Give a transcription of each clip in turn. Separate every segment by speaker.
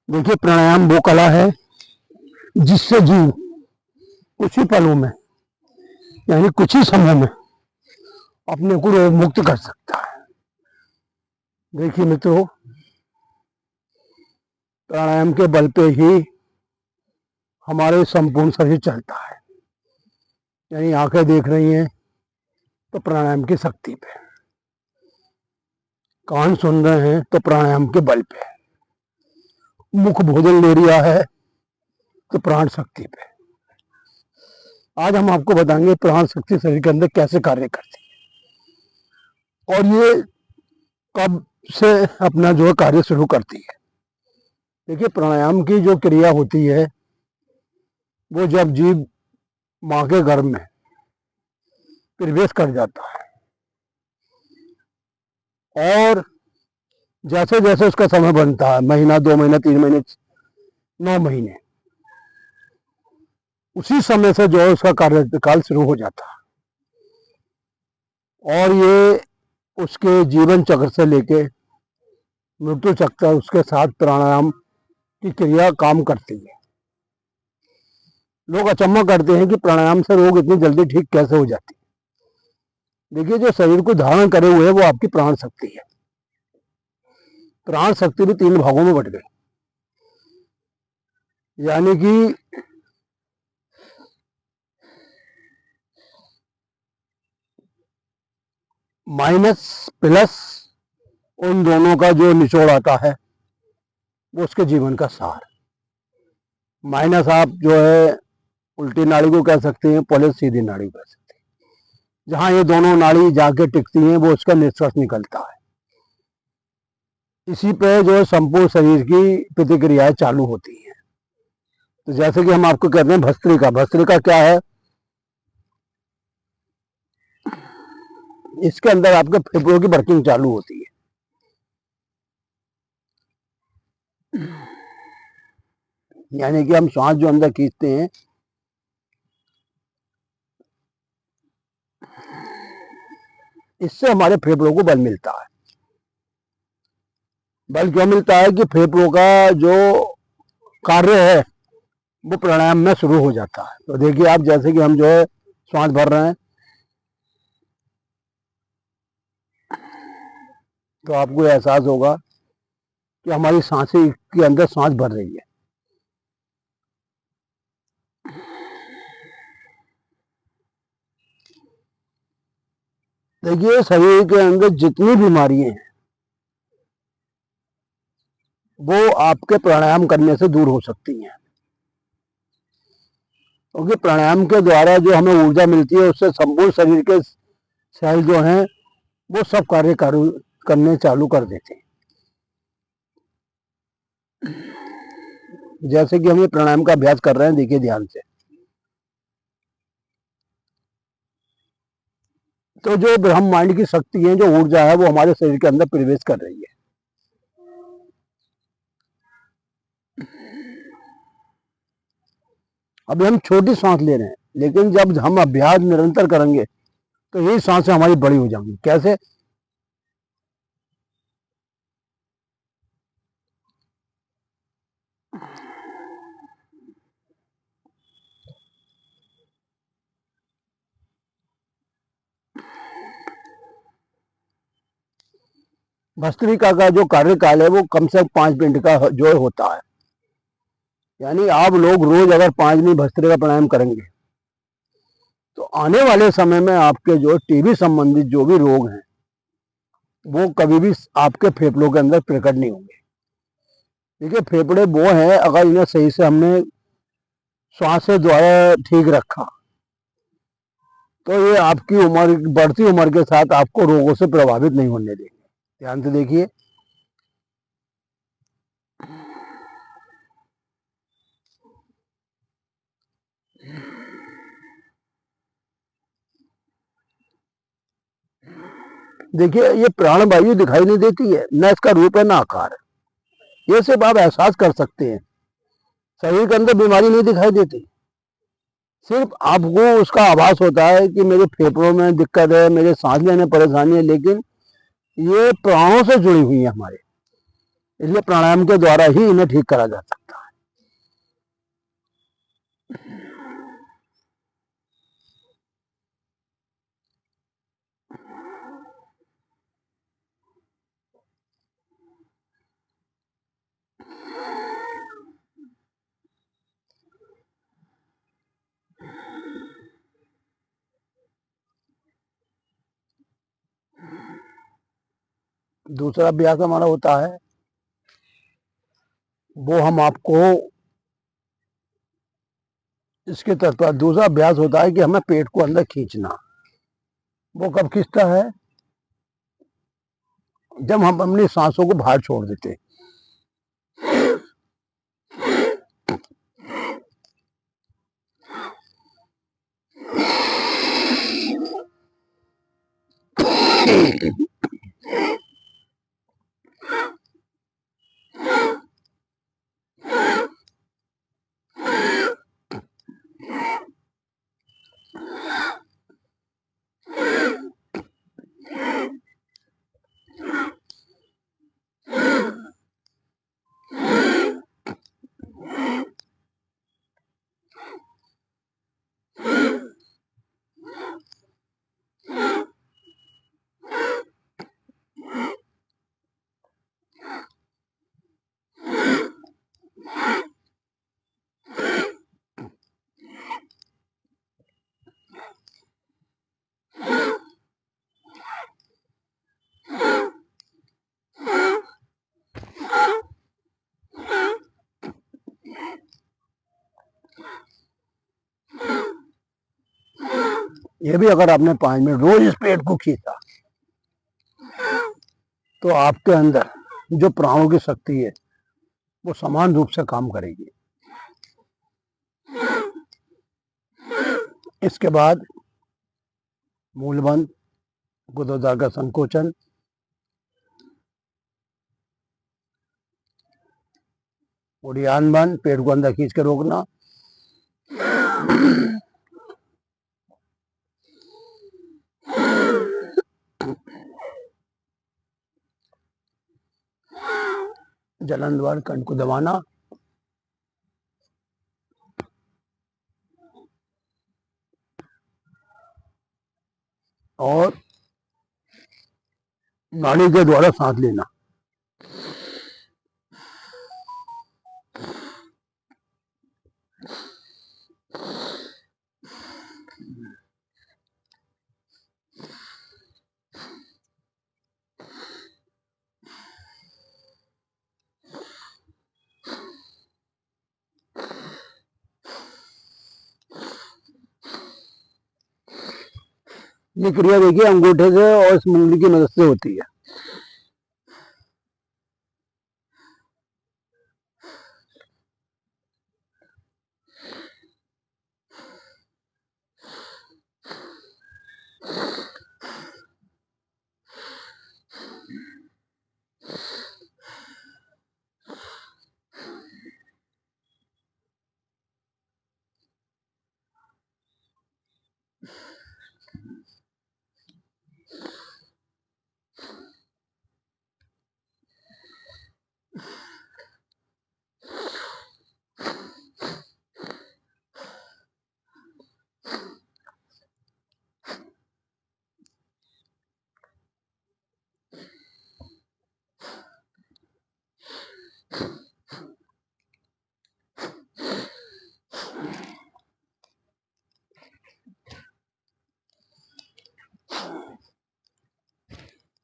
Speaker 1: देखिए, प्राणायाम वो कला है जिससे जीव कुछ ही पलों में यानी कुछ ही समय में अपने को रोग मुक्त कर सकता है। देखिए मित्रों, प्राणायाम के बल पे ही हमारे संपूर्ण शरीर चलता है। यानी आंखें देख रही हैं तो प्राणायाम की शक्ति पे, कान सुन रहे हैं तो प्राणायाम के बल पे, मुख भोजन ले रहा है तो प्राण शक्ति पे। आज हम आपको बताएंगे प्राण शक्ति शरीर के अंदर कैसे कार्य करती है और ये कब से अपना जो कार्य शुरू करती है। देखिए, प्राणायाम की जो क्रिया होती है वो जब जीव मां के गर्भ में प्रवेश कर जाता है और जैसे जैसे उसका समय बनता है, महीना, 2 महीना, 3 महीने, 9 महीने, उसी समय से जो है उसका कार्यकाल शुरू हो जाता है और ये उसके जीवन चक्र से लेके मृत्यु चक्र उसके साथ प्राणायाम की क्रिया काम करती है। लोग अचंभा करते हैं कि प्राणायाम से रोग इतनी जल्दी ठीक कैसे हो जाती है। देखिए, जो शरीर को धारण करे हुए है वो आपकी प्राण शक्ति है। प्राण शक्ति भी 3 भागों में बट गई, यानी कि माइनस प्लस उन दोनों का जो निचोड़ आता है वो उसके जीवन का सार। माइनस आप जो है उल्टी नाड़ी को कह सकते हैं, प्लस सीधी नाड़ी को कह सकते हैं। जहां ये दोनों नाड़ी जाके टिकती हैं वो उसका निष्कर्ष निकलता है। इसी पे जो है संपूर्ण शरीर की प्रतिक्रियाएं चालू होती हैं। तो जैसे कि हम आपको कहते हैं भस्त्रिका। भस्त्रिका क्या है? इसके अंदर आपके फेफड़ों की वर्किंग चालू होती है। यानी कि हम सांस जो अंदर खींचते हैं, इससे हमारे फेफड़ों को बल मिलता है। बल क्यों मिलता है? कि फेफड़ों का जो कार्य है वो प्राणायाम में शुरू हो जाता है। तो देखिए आप, जैसे कि हम जो है सांस भर रहे हैं तो आपको एहसास होगा कि हमारी सांसें के अंदर सांस भर रही है। देखिए, शरीर के अंदर जितनी बीमारियां हैं वो आपके प्राणायाम करने से दूर हो सकती हैं, क्योंकि प्राणायाम के द्वारा जो हमें ऊर्जा मिलती है उससे संपूर्ण शरीर के सेल जो हैं वो सब कार्य करने चालू कर देते हैं। जैसे कि हम ये प्राणायाम का अभ्यास कर रहे हैं, देखिए ध्यान से, तो जो ब्रह्म माइंड की शक्ति है, जो ऊर्जा है, वो हमारे शरीर के अंदर प्रवेश कर रही है। अभी हम छोटी सांस ले रहे हैं, लेकिन जब हम अभ्यास निरंतर करेंगे तो यही सांसें हमारी बड़ी हो जाएंगी। कैसे? भस्त्रिका का जो कार्यकाल है वो कम से कम 5 मिनट का जो होता है। यानी आप लोग रोज अगर 5 मिनट भस्त्रिका प्राणायाम करेंगे तो आने वाले समय में आपके जो टीबी संबंधित जो भी रोग हैं वो कभी भी आपके फेफड़ों के अंदर प्रकट नहीं होंगे। देखिए, फेफड़े वो हैं, अगर इन्हें सही से हमने श्वास के द्वारा ठीक रखा तो ये आपकी उम्र, बढ़ती उम्र के साथ आपको रोगों से प्रभावित नहीं होने देंगे। ध्यान से देखिए, देखिए ये प्राण वायु दिखाई नहीं देती है, न इसका रूप है, न आकार है। ये सिर्फ आप एहसास कर सकते हैं। शरीर के अंदर बीमारी नहीं दिखाई देती, सिर्फ आपको उसका आभास होता है कि मेरे फेफड़ों में दिक्कत है, मेरे सांस लेने में परेशानी है, लेकिन ये प्राणों से जुड़ी हुई है हमारे, इसलिए प्राणायाम के द्वारा ही इन्हें ठीक करा जा सकता है। दूसरा अभ्यास हमारा होता है, वो हम आपको इसके तत्व दूसरा अभ्यास होता है कि हमें पेट को अंदर खींचना। वो कब खींचता है? जब हम अपनी सांसों को बाहर छोड़ देते हैं। ये भी अगर आपने 5 मिनट रोज इस पेट को खींचा तो आपके अंदर जो प्राणों की शक्ति है वो समान रूप से काम करेगी। इसके बाद मूलबंध, गुदोदर का संकोचन, उड़ियान बंद, पेट को अंदर खींच के रोकना, जलन द्वार कंठ को दबाना, और नाड़ी के द्वारा सांस लेना। ये क्रिया देखिए अंगूठे से और इस मुंगली की मदद से होती है।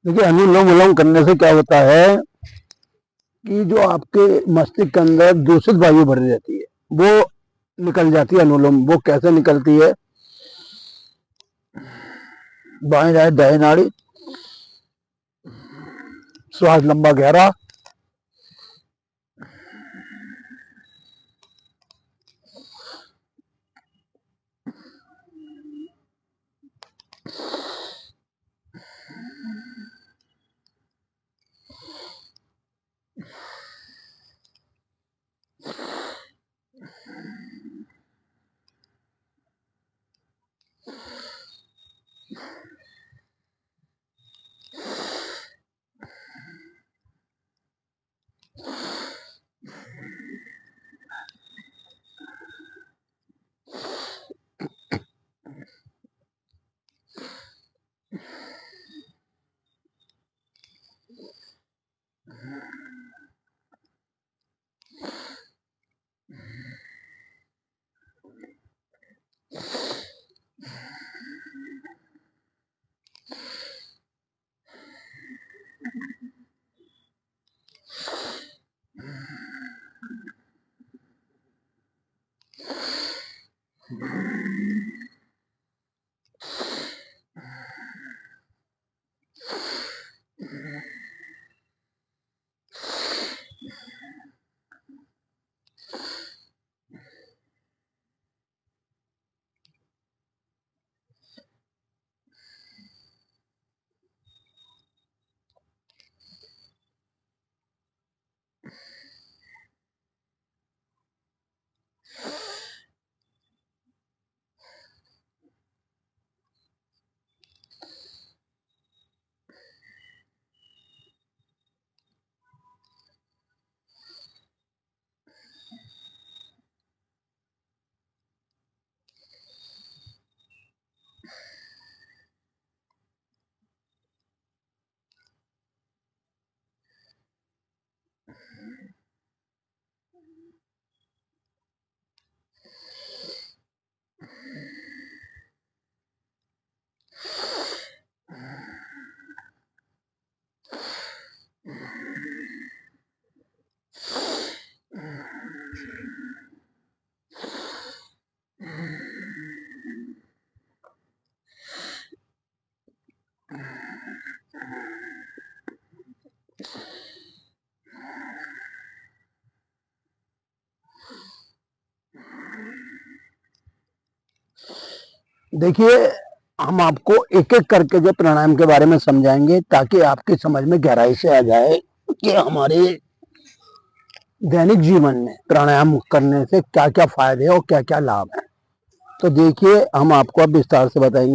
Speaker 1: देखिए अनुलोम विलोम करने से क्या होता है कि जो आपके मस्तिष्क के अंदर दूषित वायु भरी रहती है वो निकल जाती है। अनुलोम वो कैसे निकलती है? बाएं नाड़ी दाएं नाड़ी, श्वास लंबा गहरा, देखिए, हम आपको एक एक करके जो प्राणायाम के बारे में समझाएंगे ताकि आपकी समझ में गहराई से आ जाए कि हमारे दैनिक जीवन में प्राणायाम करने से क्या क्या फायदे और क्या क्या लाभ है। तो देखिए, हम आपको अब विस्तार से बताएंगे।